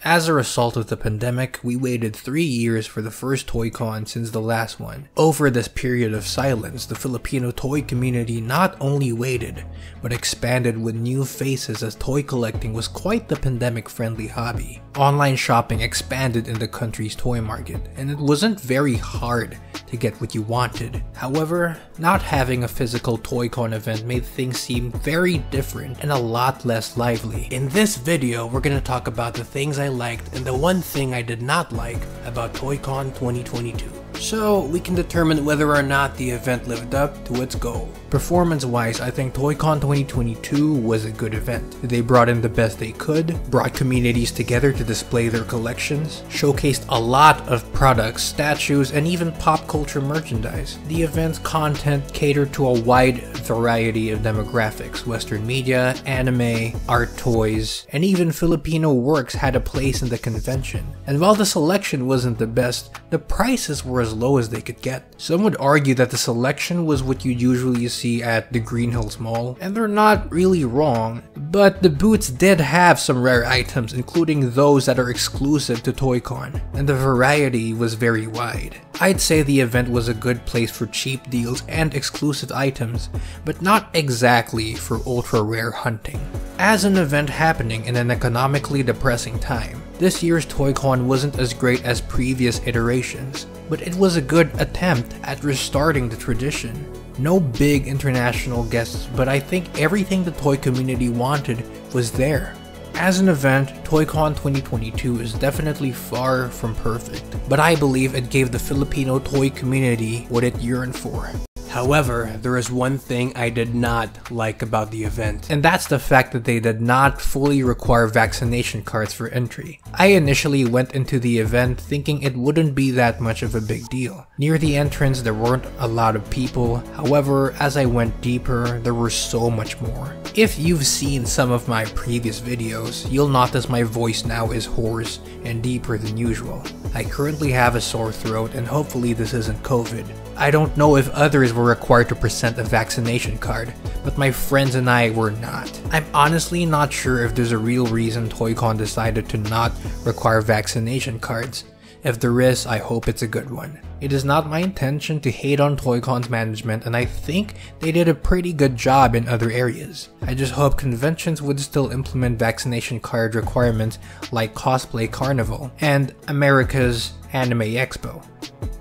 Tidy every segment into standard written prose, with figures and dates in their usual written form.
As a result of the pandemic, we waited 3 years for the first ToyCon since the last one. Over this period of silence, the Filipino toy community not only waited, but expanded with new faces as toy collecting was quite the pandemic-friendly hobby. Online shopping expanded in the country's toy market, and it wasn't very hard to get what you wanted. However, not having a physical ToyCon event made things seem very different and a lot less lively. In this video, we're gonna talk about the things I liked and the one thing I did not like about ToyCon 2022. So we can determine whether or not the event lived up to its goal. Performance-wise, I think ToyCon 2022 was a good event. They brought in the best they could, brought communities together to display their collections, showcased a lot of products, statues, and even pop culture merchandise. The event's content catered to a wide variety of demographics. Western media, anime, art toys, and even Filipino works had a place in the convention. And while the selection wasn't the best, the prices were as low as they could get. Some would argue that the selection was what you'd usually see at the Green Hills Mall, and they're not really wrong, but the booths did have some rare items, including those that are exclusive to ToyCon, and the variety was very wide. I'd say the event was a good place for cheap deals and exclusive items, but not exactly for ultra rare hunting. As an event happening in an economically depressing time, this year's ToyCon wasn't as great as previous iterations, but it was a good attempt at restarting the tradition. No big international guests, but I think everything the toy community wanted was there. As an event, ToyCon 2022 is definitely far from perfect, but I believe it gave the Filipino toy community what it yearned for. However, there is one thing I did not like about the event, and that's the fact that they did not fully require vaccination cards for entry. I initially went into the event thinking it wouldn't be that much of a big deal. Near the entrance, there weren't a lot of people. However, as I went deeper, there were so much more. If you've seen some of my previous videos, you'll notice my voice now is hoarse and deeper than usual. I currently have a sore throat, and hopefully this isn't COVID. I don't know if others were required to present a vaccination card, but my friends and I were not. I'm honestly not sure if there's a real reason ToyCon decided to not require vaccination cards. If there is, I hope it's a good one. It is not my intention to hate on ToyCon's management, and I think they did a pretty good job in other areas. I just hope conventions would still implement vaccination card requirements like Cosplay Carnival and America's Anime Expo.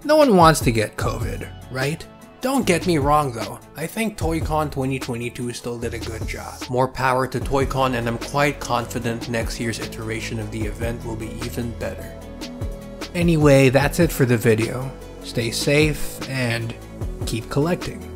No one wants to get COVID, right? Don't get me wrong though, I think ToyCon 2022 still did a good job. More power to ToyCon, and I'm quite confident next year's iteration of the event will be even better. Anyway, that's it for the video. Stay safe and keep collecting.